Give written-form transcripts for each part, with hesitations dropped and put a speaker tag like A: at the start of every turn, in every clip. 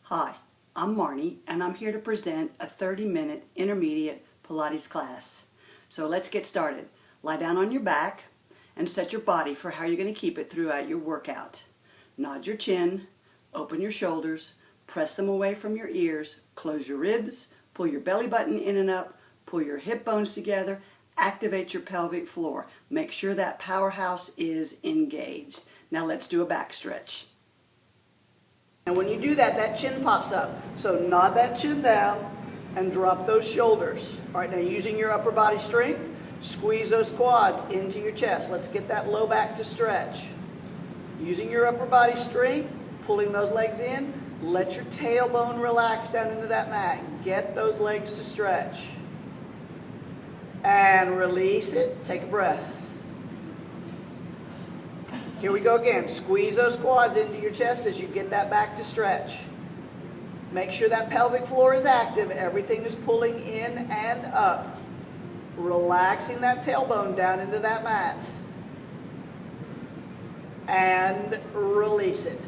A: Hi, I'm Marnie, and I'm here to present a 30-minute intermediate Pilates class. So let's get started. Lie down on your back and set your body for how you're going to keep it throughout your workout. Nod your chin, open your shoulders, press them away from your ears, close your ribs, pull your belly button in and up, pull your hip bones together, activate your pelvic floor. Make sure that powerhouse is engaged. Now let's do a back stretch. And when you do that, that chin pops up. So nod that chin down and drop those shoulders. All right, now using your upper body strength, squeeze those quads into your chest. Let's get that low back to stretch. Using your upper body strength, pulling those legs in, let your tailbone relax down into that mat. Get those legs to stretch. And release it. Take a breath. Here we go again. Squeeze those quads into your chest as you get that back to stretch. Make sure that pelvic floor is active. Everything is pulling in and up. Relaxing that tailbone down into that mat. And release it.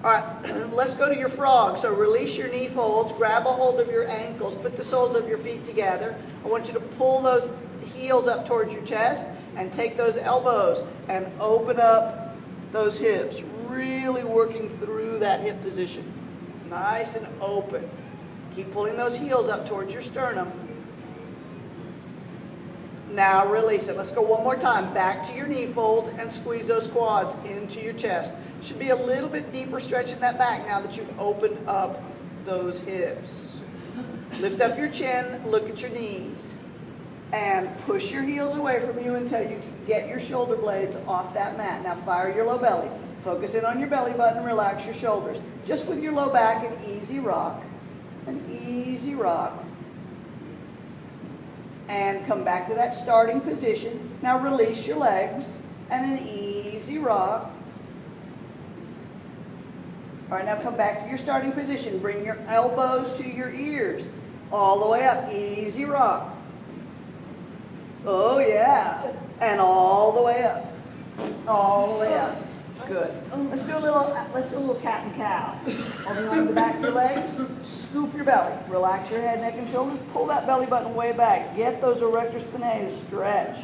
A: All right, let's go to your frog. So release your knee folds, grab a hold of your ankles, put the soles of your feet together. I want you to pull those heels up towards your chest and take those elbows and open up those hips, really working through that hip position. Nice and open. Keep pulling those heels up towards your sternum. Now release it. Let's go one more time. Back to your knee folds and squeeze those quads into your chest. Should be a little bit deeper stretch in that back now that you've opened up those hips. Lift up your chin, look at your knees, and push your heels away from you until you can get your shoulder blades off that mat. Now fire your low belly. Focus in on your belly button, relax your shoulders. Just with your low back, an easy rock, and come back to that starting position. Now release your legs and an easy rock. All right, now come back to your starting position. Bring your elbows to your ears. All the way up, easy rock. Oh yeah, and all the way up. All the way up. Good. Let's do a little cat and cow. Holding on to the back of your legs, scoop your belly. Relax your head, neck, and shoulders. Pull that belly button way back. Get those erector spinae to stretch.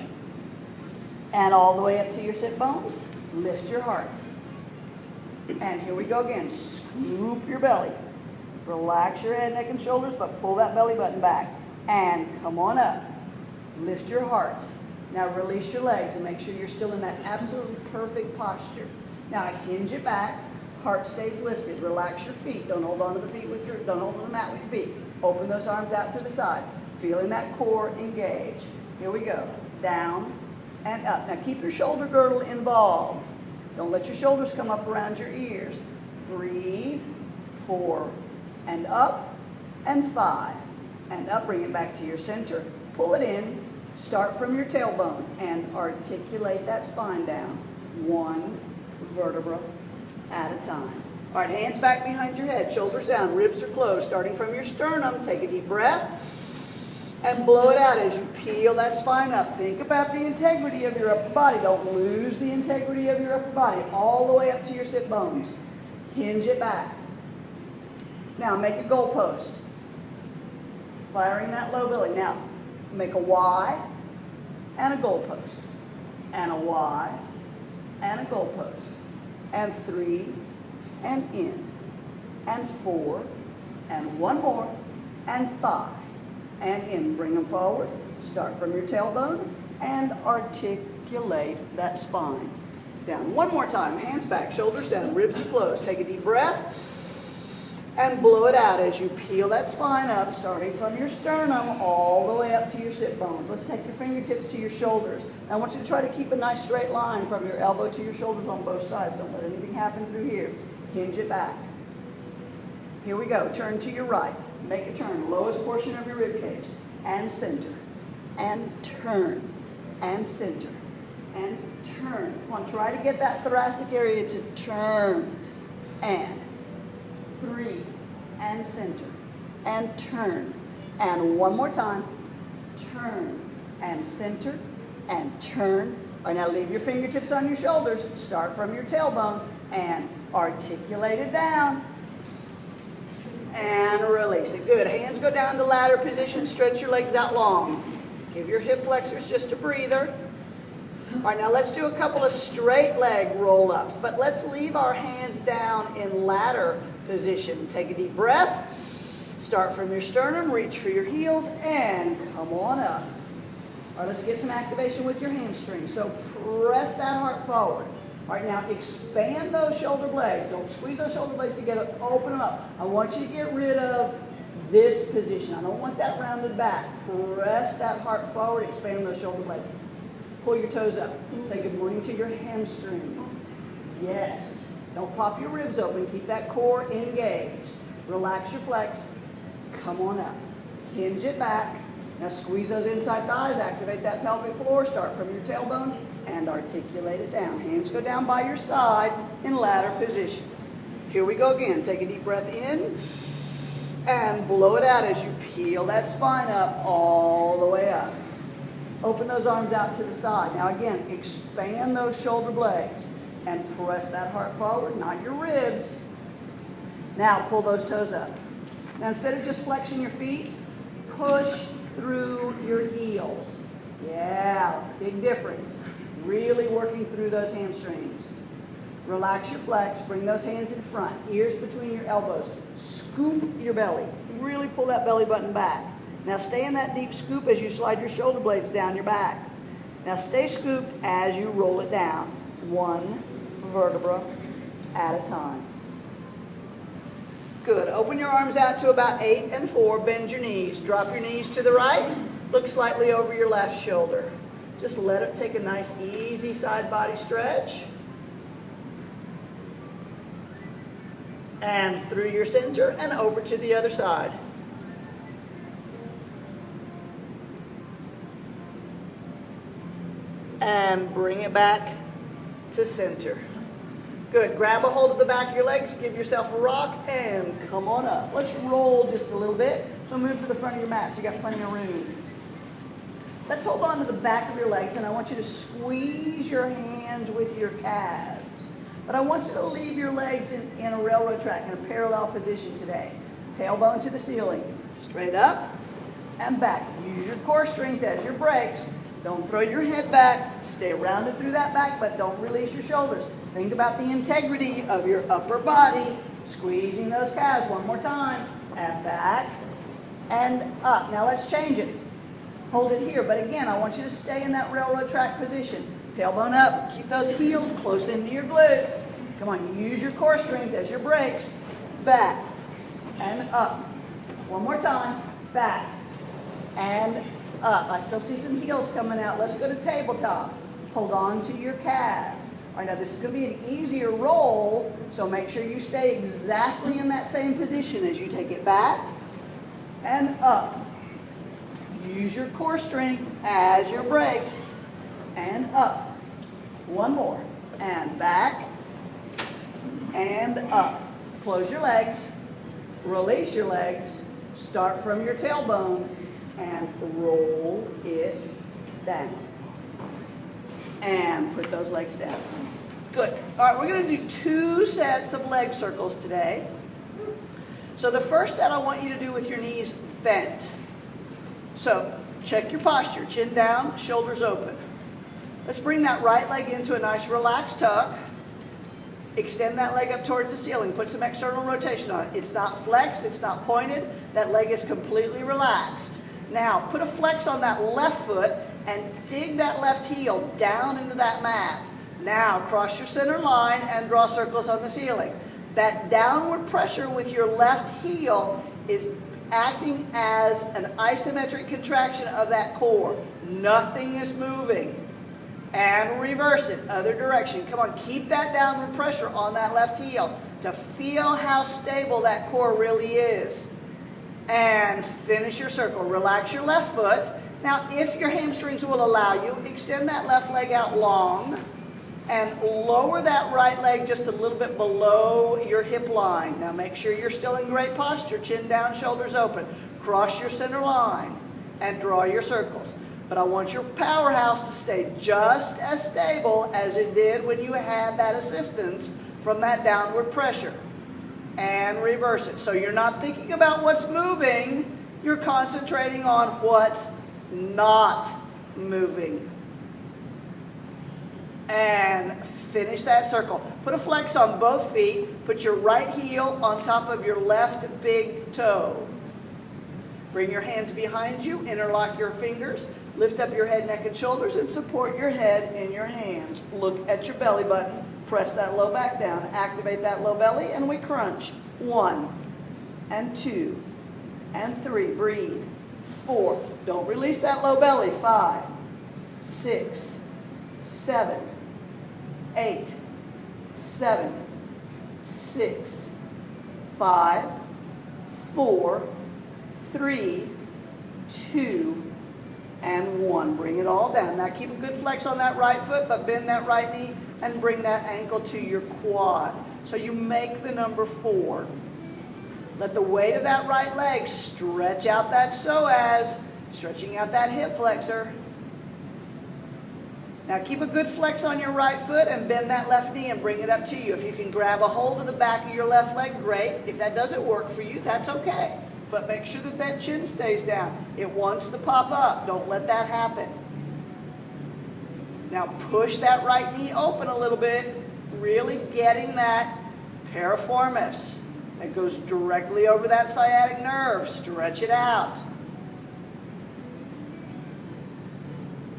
A: And all the way up to your sit bones. Lift your heart. And here we go again. Scoop your belly. Relax your head, neck, and shoulders, but pull that belly button back. And come on up. Lift your heart. Now release your legs and make sure you're still in that absolutely perfect posture. Now hinge it back. Heart stays lifted. Relax your feet. Don't hold on to the don't hold on to the mat with your feet. Open those arms out to the side. Feeling that core engage. Here we go. Down and up. Now keep your shoulder girdle involved. Don't let your shoulders come up around your ears. Breathe. 4 and up and 5 and up. Bring it back to your center. Pull it in. Start from your tailbone and articulate that spine down. 1 vertebra at a time. All right, hands back behind your head, shoulders down, ribs are closed. Starting from your sternum, take a deep breath and blow it out as you peel that spine up. Think about the integrity of your upper body. Don't lose the integrity of your upper body all the way up to your sit bones. Hinge it back. Now make a goalpost. Firing that low belly. Now make a Y and a goalpost. And a Y and a goalpost. And 3 and in. And 4 and 1 more. And 5 and in. Bring them forward. Start from your tailbone and articulate that spine. Down. One more time. Hands back, shoulders down, ribs are closed. Take a deep breath and blow it out as you peel that spine up, starting from your sternum all the way up to your sit bones. Let's take your fingertips to your shoulders. I want you to try to keep a nice straight line from your elbow to your shoulders on both sides. Don't let anything happen through here. Hinge it back. Here we go. Turn to your right. Make a turn. Lowest portion of your rib cage. And center. And turn. And center. And turn. Come on, try to get that thoracic area to turn. And 3 and center and turn and 1 more time, turn and center and turn. All right, now leave your fingertips on your shoulders, start from your tailbone and articulate it down. and release it. Good. Hands go down to ladder position. Stretch your legs out long. Give your hip flexors just a breather. All right, now let's do a couple of straight leg roll-ups, but let's leave our hands down in ladder position. Take a deep breath. Start from your sternum, reach for your heels, and come on up. All right, let's get some activation with your hamstrings. So press that heart forward. All right, now expand those shoulder blades. Don't squeeze those shoulder blades together. Open them up. I want you to get rid of this position. I don't want that rounded back. Press that heart forward. Expand those shoulder blades. Pull your toes up. Say good morning to your hamstrings. Yes. Don't pop your ribs open. Keep that core engaged. Relax your flex. Come on up. Hinge it back. Now squeeze those inside thighs. Activate that pelvic floor. Start from your tailbone and articulate it down. Hands go down by your side in ladder position. Here we go again. Take a deep breath in and blow it out as you peel that spine up all the way up. Open those arms out to the side. Now again, expand those shoulder blades and press that heart forward, not your ribs. Now pull those toes up. Now instead of just flexing your feet, push through your heels. Yeah, big difference. Really working through those hamstrings. Relax your flex, bring those hands in front, ears between your elbows. Scoop your belly. Really pull that belly button back. Now stay in that deep scoop as you slide your shoulder blades down your back. Now stay scooped as you roll it down, one vertebra at a time. Good. Open your arms out to about 8 and 4. Bend your knees. Drop your knees to the right. Look slightly over your left shoulder. Just let it take a nice, easy side body stretch. And through your center and over to the other side. And bring it back to center. Good. Grab a hold of the back of your legs, give yourself a rock, and come on up. Let's roll just a little bit. So move to the front of your mat so you got plenty of room. Let's hold on to the back of your legs, and I want you to squeeze your hands with your calves. But I want you to leave your legs in a railroad track in a parallel position today. Tailbone to the ceiling. Straight up and back. Use your core strength as your brakes. Don't throw your head back. Stay rounded through that back, but don't release your shoulders. Think about the integrity of your upper body. Squeezing those calves one more time. And back and up. Now let's change it. Hold it here, but again, I want you to stay in that railroad track position. Tailbone up. Keep those heels close into your glutes. Come on, use your core strength as your brakes. Back and up. One more time. Back and up. I still see some heels coming out. Let's go to tabletop. Hold on to your calves. All right, now this is going to be an easier roll, so make sure you stay exactly in that same position as you take it back and up. Use your core strength as your brakes and up. One more. And back and up. Close your legs. Release your legs. Start from your tailbone and roll it down. And put those legs down. Good. All right, we're going to do 2 sets of leg circles today. So the first set I want you to do with your knees bent. So check your posture. Chin down, shoulders open. Let's bring that right leg into a nice relaxed tuck. Extend that leg up towards the ceiling. Put some external rotation on it. It's not flexed. It's not pointed. That leg is completely relaxed. Now, put a flex on that left foot and dig that left heel down into that mat. Now, cross your center line and draw circles on the ceiling. That downward pressure with your left heel is acting as an isometric contraction of that core. Nothing is moving. And reverse it, other direction. Come on, keep that downward pressure on that left heel to feel how stable that core really is. And finish your circle. Relax your left foot. Now, if your hamstrings will allow you, extend that left leg out long and lower that right leg just a little bit below your hip line. Now, make sure you're still in great posture. Chin down, shoulders open. Cross your center line and draw your circles. But I want your powerhouse to stay just as stable as it did when you had that assistance from that downward pressure. and reverse it. So you're not thinking about what's moving, you're concentrating on what's not moving. And finish that circle. Put a flex on both feet. Put your right heel on top of your left big toe. Bring your hands behind you, interlock your fingers, lift up your head, neck, and shoulders, and support your head in your hands. Look at your belly button. Press that low back down. Activate that low belly, and we crunch. 1 and 2 and 3. Breathe. 4. Don't release that low belly. 5, 6, 7, 8, 7, 6, 5, 4, 3, 2, and 1. Bring it all down. Now keep a good flex on that right foot, but bend that right knee and bring that ankle to your quad. So you make the number 4. Let the weight of that right leg stretch out that psoas, stretching out that hip flexor. Now keep a good flex on your right foot and bend that left knee and bring it up to you. If you can grab a hold of the back of your left leg, great. If that doesn't work for you, that's okay. But make sure that that chin stays down. It wants to pop up. Don't let that happen. Now push that right knee open a little bit, really getting that piriformis. That goes directly over that sciatic nerve. Stretch it out.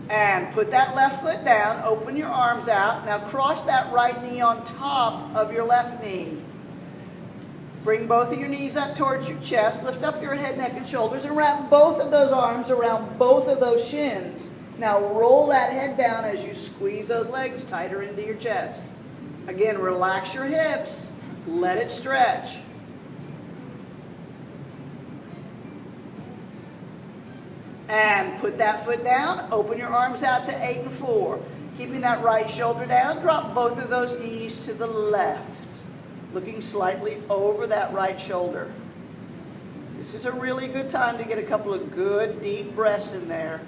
A: And put that left foot down, open your arms out. Now cross that right knee on top of your left knee. Bring both of your knees up towards your chest. Lift up your head, neck, and shoulders, and wrap both of those arms around both of those shins. Now roll that head down as you squeeze those legs tighter into your chest. Again, relax your hips. Let it stretch. And put that foot down. Open your arms out to 8 and 4. Keeping that right shoulder down, drop both of those knees to the left. Looking slightly over that right shoulder. This is a really good time to get a couple of good deep breaths in there.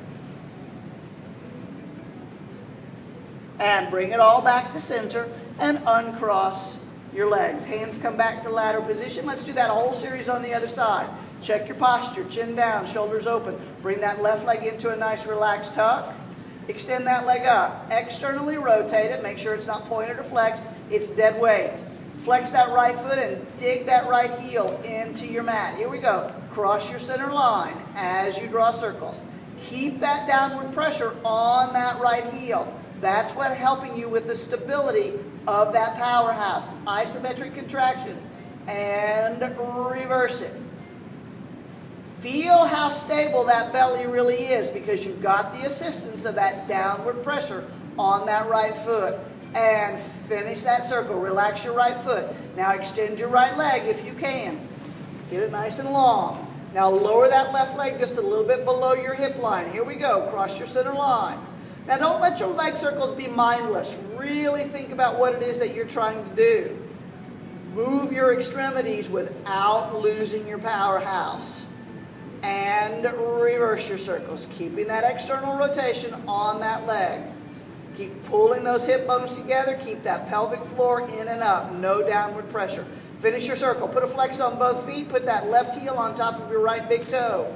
A: And bring it all back to center and uncross your legs. Hands come back to ladder position. Let's do that whole series on the other side. Check your posture, chin down, shoulders open. Bring that left leg into a nice relaxed tuck. Extend that leg up. Externally rotate it. Make sure it's not pointed or flexed. It's dead weight. Flex that right foot and dig that right heel into your mat. Here we go. Cross your center line as you draw circles. Keep that downward pressure on that right heel. That's what's helping you with the stability of that powerhouse. Isometric contraction. And reverse it. Feel how stable that belly really is because you've got the assistance of that downward pressure on that right foot. And finish that circle. Relax your right foot. Now extend your right leg if you can. Get it nice and long. Now lower that left leg just a little bit below your hip line. Here we go. Cross your center line. Now don't let your leg circles be mindless. Really think about what it is that you're trying to do. Move your extremities without losing your powerhouse. And reverse your circles. Keeping that external rotation on that leg. Keep pulling those hip bones together. Keep that pelvic floor in and up. No downward pressure. Finish your circle. Put a flex on both feet. Put that left heel on top of your right big toe.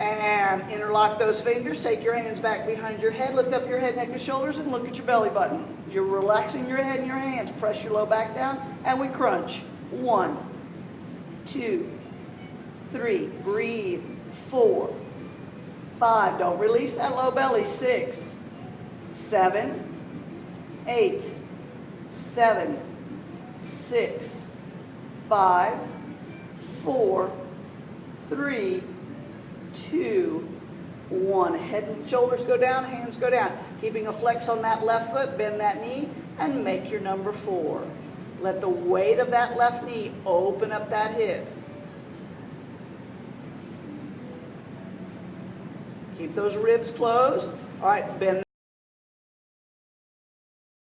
A: And interlock those fingers. Take your hands back behind your head. Lift up your head, neck, and shoulders, and look at your belly button. You're relaxing your head and your hands. Press your low back down, and we crunch. 1, 2, 3. Breathe. 4, 5. Don't release that low belly. 6, 7, 8, 7, 6, 5, 4, 3, 2, 1. Head and shoulders go down, hands go down. Keeping a flex on that left foot, bend that knee, and make your number 4. Let the weight of that left knee open up that hip. Keep those ribs closed. All right, bend.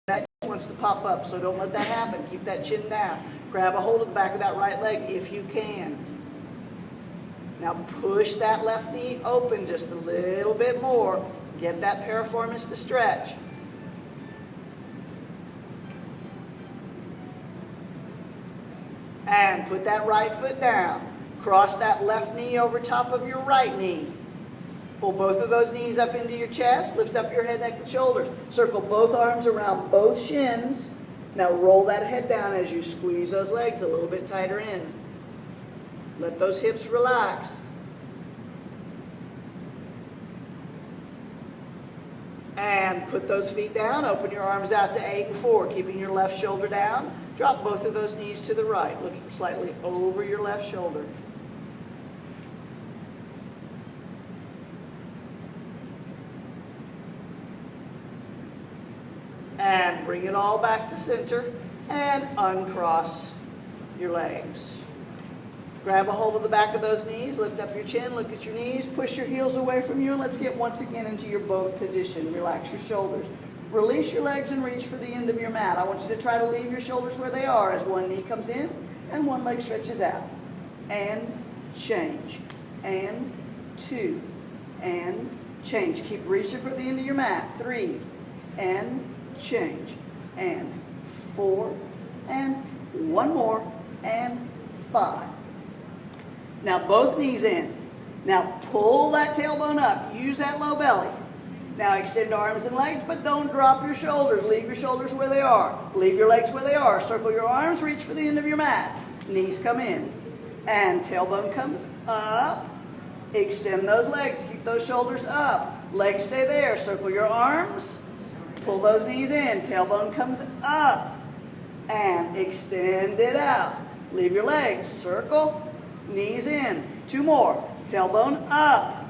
A: That wants to pop up, so don't let that happen. Keep that chin down. Grab a hold of the back of that right leg if you can. Now push that left knee open just a little bit more. Get that piriformis to stretch. And put that right foot down. Cross that left knee over top of your right knee. Pull both of those knees up into your chest. Lift up your head, neck, and shoulders. Circle both arms around both shins. Now roll that head down as you squeeze those legs a little bit tighter in. Let those hips relax. And put those feet down. Open your arms out to 8 and 4, keeping your left shoulder down. Drop both of those knees to the right, looking slightly over your left shoulder. And bring it all back to center and uncross your legs. Grab a hold of the back of those knees, lift up your chin, look at your knees, push your heels away from you, and let's get once again into your boat position. Relax your shoulders. Release your legs and reach for the end of your mat. I want you to try to leave your shoulders where they are as one knee comes in and one leg stretches out. And change. And 2. And change. Keep reaching for the end of your mat. 3. And change. And 4. And one more. And 5. Now both knees in. Now pull that tailbone up. Use that low belly. Now extend arms and legs, but don't drop your shoulders. Leave your shoulders where they are. Leave your legs where they are. Circle your arms, reach for the end of your mat. Knees come in. And tailbone comes up. Extend those legs. Keep those shoulders up. Legs stay there. Circle your arms. Pull those knees in. Tailbone comes up. And extend it out. Leave your legs. Circle. Knees in. 2 more. Tailbone up.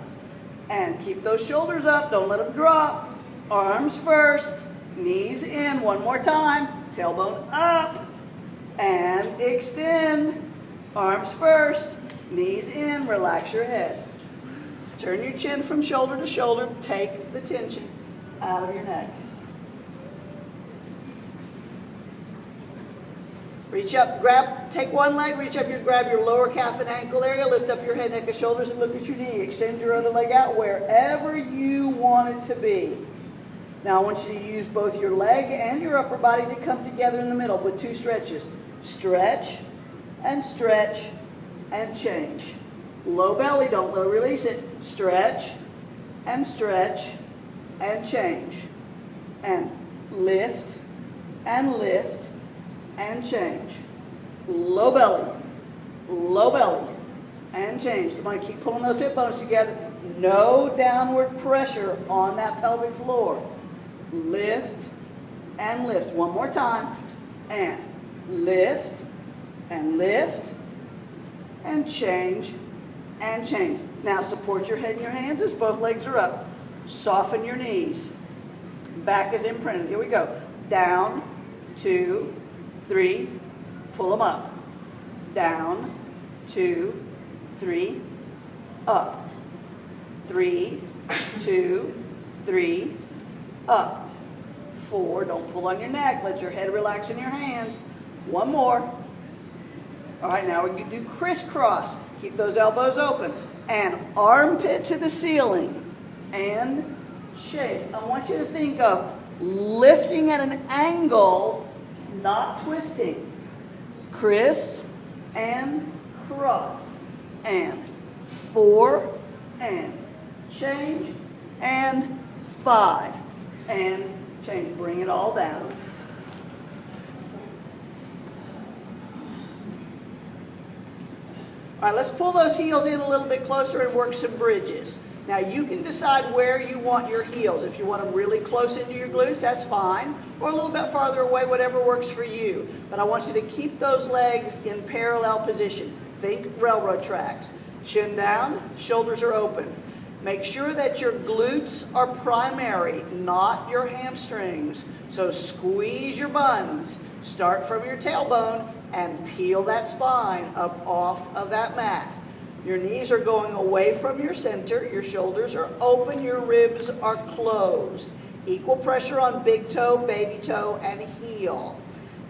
A: And keep those shoulders up. Don't let them drop. Arms first. Knees in. One more time. Tailbone up. And extend. Arms first. Knees in. Relax your head. Turn your chin from shoulder to shoulder. Take the tension out of your neck. Reach up, take one leg, reach up, grab your lower calf and ankle area, lift up your head, neck, and shoulders, and look at your knee. Extend your other leg out wherever you want it to be. Now I want you to use both your leg and your upper body to come together in the middle with 2 stretches. Stretch and change. Low belly, don't release it. Stretch and change. And lift and change. Low belly, and change. Come on, keep pulling those hip bones together. No downward pressure on that pelvic floor. Lift and lift. One more time. And lift and change and change. Now support your head in your hands as both legs are up. Soften your knees. Back is imprinted. Here we go. Down, 2, 3, pull them up. Down, 2, 3, up. 3, 2, 3, up. 4, don't pull on your neck. Let your head relax in your hands. One more. All right, now we're going to do crisscross. Keep those elbows open. And armpit to the ceiling. And shake. I want you to think of lifting at an angle, not twisting. Criss and cross. And 4 and change. And 5 and change. Bring it all down. All right, let's pull those heels in a little bit closer and work some bridges. Now you can decide where you want your heels. If you want them really close into your glutes, that's fine. Or a little bit farther away, whatever works for you. But I want you to keep those legs in parallel position. Think railroad tracks. Chin down, shoulders are open. Make sure that your glutes are primary, not your hamstrings. So squeeze your buns. Start from your tailbone and peel that spine up off of that mat. Your knees are going away from your center. Your shoulders are open. Your ribs are closed. Equal pressure on big toe, baby toe, and heel.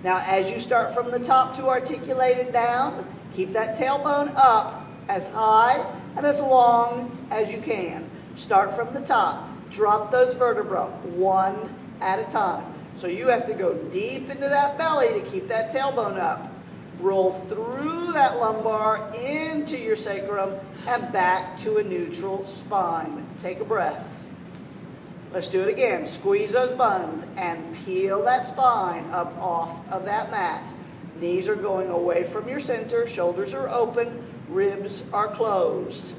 A: Now, as you start from the top to articulate it down, keep that tailbone up as high and as long as you can. Start from the top. Drop those vertebrae one at a time. So you have to go deep into that belly to keep that tailbone up. Roll through that lumbar into your sacrum and back to a neutral spine. Take a breath. Let's do it again. Squeeze those buns and peel that spine up off of that mat. Knees are going away from your center. Shoulders are open. Ribs are closed.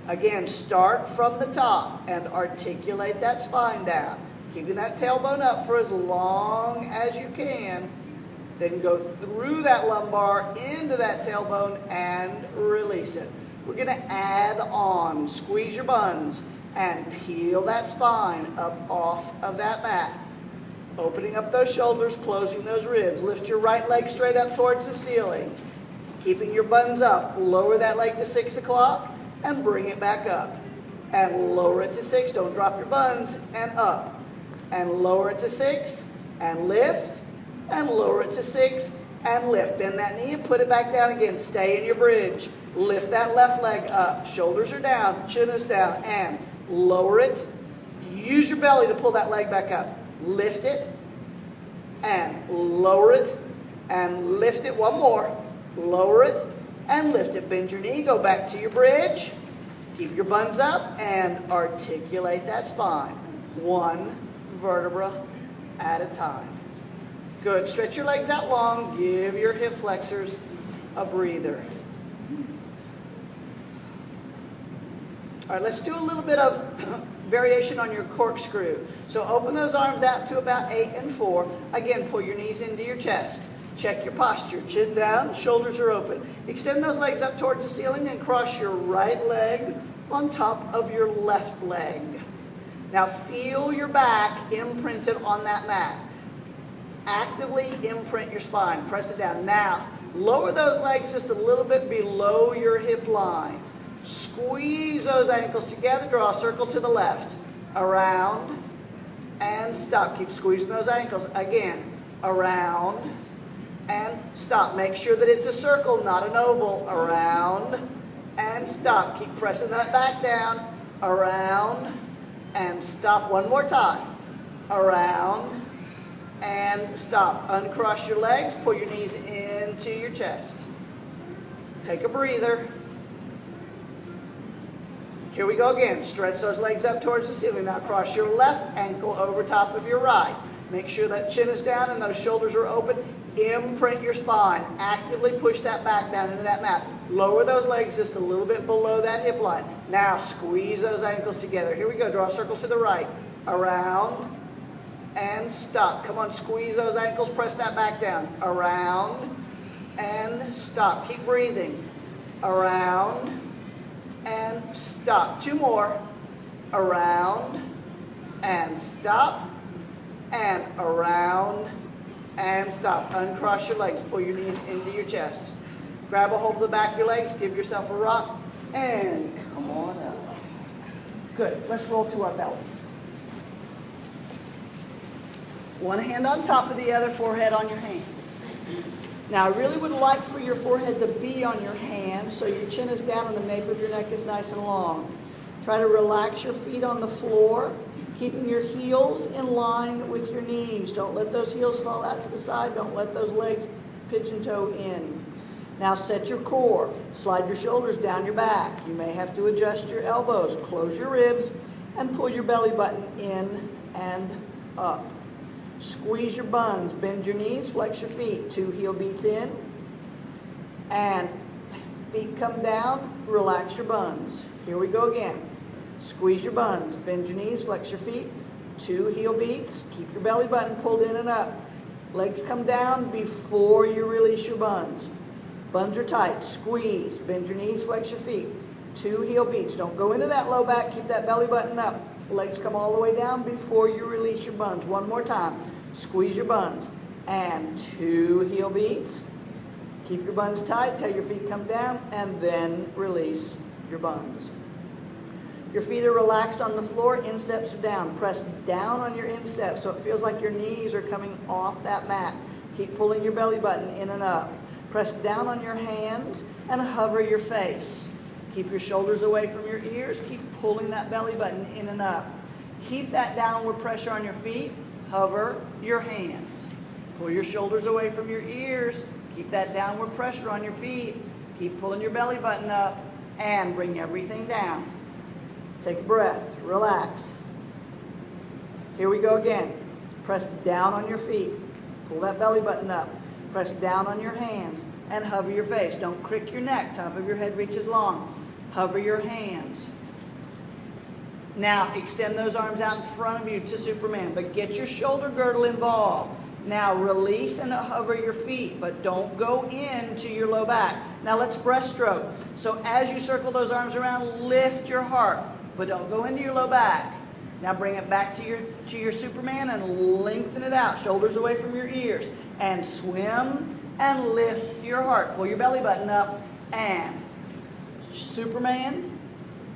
A: Again, start from the top and articulate that spine down. Keeping that tailbone up for as long as you can. Then go through that lumbar into that tailbone and release it. We're going to add on. Squeeze your buns and peel that spine up off of that mat. Opening up those shoulders, closing those ribs. Lift your right leg straight up towards the ceiling. Keeping your buns up. Lower that leg to 6 o'clock and bring it back up. And lower it to 6. Don't drop your buns. And up. And lower it to 6. And lift. And lower it to 6. And lift. Bend that knee and put it back down again. Stay in your bridge. Lift that left leg up. Shoulders are down. Chin is down. And lower it. Use your belly to pull that leg back up. Lift it. And lower it. And lift it. One more. Lower it. And lift it. Bend your knee. Go back to your bridge. Keep your buns up. And articulate that spine. One vertebra at a time. Good. Stretch your legs out long. Give your hip flexors a breather. All right, let's do a little bit of variation on your corkscrew. So open those arms out to about 8 and 4. Again, pull your knees into your chest. Check your posture. Chin down, shoulders are open. Extend those legs up towards the ceiling and cross your right leg on top of your left leg. Now feel your back imprinted on that mat. Actively imprint your spine. Press it down. Now, lower those legs just a little bit below your hip line. Squeeze those ankles together. Draw a circle to the left. Around and stop. Keep squeezing those ankles. Again, around and stop. Make sure that it's a circle, not an oval. Around and stop. Keep pressing that back down. Around and stop. One more time. Around and stop. Uncross your legs. Pull your knees into your chest. Take a breather. Here we go again. Stretch those legs up towards the ceiling. Now cross your left ankle over top of your right. Make sure that chin is down and those shoulders are open. Imprint your spine. Actively push that back down into that mat. Lower those legs just a little bit below that hip line. Now squeeze those ankles together. Here we go. Draw a circle to the right. Around and stop. Come on, squeeze those ankles. Press that back down. Around and stop. Keep breathing. Around and stop. 2 more. Around and stop. And around and stop. Uncross your legs. Pull your knees into your chest. Grab a hold of the back of your legs. Give yourself a rock. And come on up. Good. Let's roll to our bellies. One hand on top of the other, forehead on your hands. Now, I really would like for your forehead to be on your hands so your chin is down and the nape of your neck is nice and long. Try to relax your feet on the floor, keeping your heels in line with your knees. Don't let those heels fall out to the side. Don't let those legs pigeon toe in. Now, set your core. Slide your shoulders down your back. You may have to adjust your elbows. Close your ribs and pull your belly button in and up. Squeeze your buns, bend your knees, flex your feet. 2 heel beats in. And feet come down, relax your buns. Here we go again. Squeeze your buns, bend your knees, flex your feet. 2 heel beats. Keep your belly button pulled in and up. Legs come down before you release your buns. Buns are tight. Squeeze, bend your knees, flex your feet. 2 heel beats. Don't go into that low back. Keep that belly button up. Legs come all the way down before you release your buns. One more time. Squeeze your buns. And 2 heel beats. Keep your buns tight till your feet come down and then release your buns. Your feet are relaxed on the floor. Insteps are down. Press down on your insteps so it feels like your knees are coming off that mat. Keep pulling your belly button in and up. Press down on your hands and hover your face. Keep your shoulders away from your ears. Keep pulling that belly button in and up. Keep that downward pressure on your feet. Hover your hands. Pull your shoulders away from your ears. Keep that downward pressure on your feet. Keep pulling your belly button up and bring everything down. Take a breath, relax. Here we go again. Press down on your feet. Pull that belly button up. Press down on your hands and hover your face. Don't crick your neck. Top of your head reaches long. Hover your hands. Now extend those arms out in front of you to Superman, but get your shoulder girdle involved. Now release and hover your feet, but don't go into your low back. Now let's breaststroke. So as you circle those arms around, lift your heart, but don't go into your low back. Now bring it back to your Superman and lengthen it out. Shoulders away from your ears. And swim and lift your heart. Pull your belly button up and Superman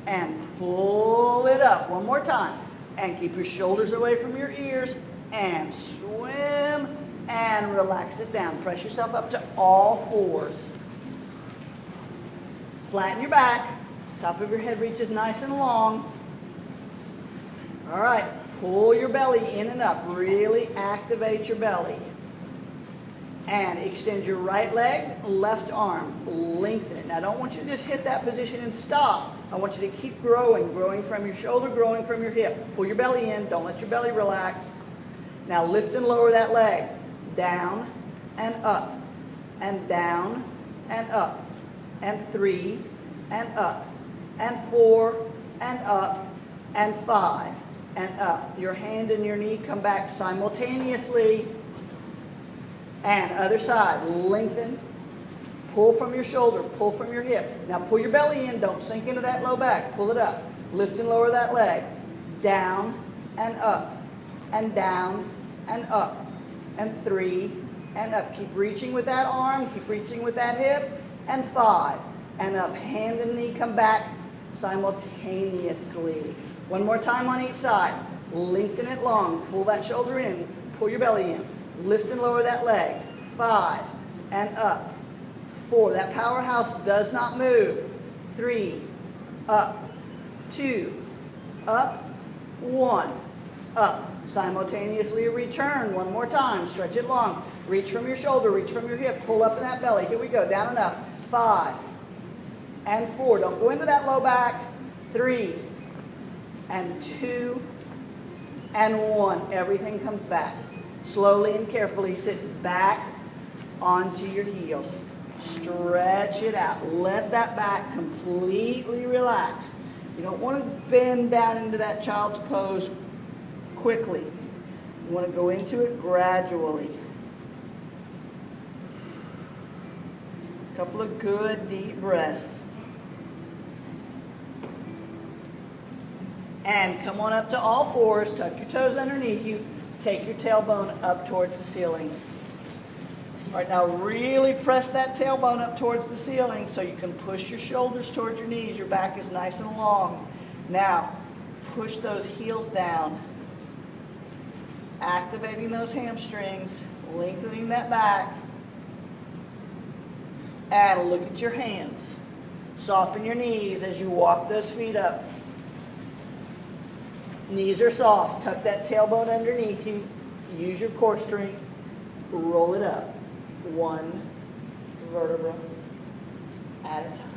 A: and pull it up. One more time. And keep your shoulders away from your ears and swim and relax it down. Press yourself up to all fours. Flatten your back. Top of your head reaches nice and long. All right, pull your belly in and up. Really activate your belly. And extend your right leg, left arm. Lengthen it. Now, I don't want you to just hit that position and stop. I want you to keep growing. Growing from your shoulder, growing from your hip. Pull your belly in. Don't let your belly relax. Now, lift and lower that leg. Down and up. And down and up. And 3 and up. And 4 and up. And 5 and up. Your hand and your knee come back simultaneously. And other side, lengthen, pull from your shoulder, pull from your hip. Now pull your belly in, don't sink into that low back, pull it up. Lift and lower that leg. Down and up, and down and up, and 3 and up. Keep reaching with that arm, keep reaching with that hip, and 5 and up. Hand and knee come back simultaneously. One more time on each side. Lengthen it long, pull that shoulder in, pull your belly in. Lift and lower that leg. 5 and up. 4. That powerhouse does not move. 3, up. 2, up. 1, up. Simultaneously return. One more time. Stretch it long. Reach from your shoulder. Reach from your hip. Pull up in that belly. Here we go. Down and up. 5 and 4. Don't go into that low back. 3 and 2 and 1. Everything comes back. Slowly and carefully sit back onto your heels. Stretch it out. Let that back completely relax. You don't want to bend down into that child's pose quickly. You want to go into it gradually. A couple of good deep breaths. And come on up to all fours. Tuck your toes underneath you. Take your tailbone up towards the ceiling. All right, now really press that tailbone up towards the ceiling so you can push your shoulders towards your knees. Your back is nice and long. Now, push those heels down. Activating those hamstrings, lengthening that back. And look at your hands. Soften your knees as you walk those feet up. Knees are soft. Tuck that tailbone underneath you. Use your core strength. Roll it up. 1 vertebra at a time.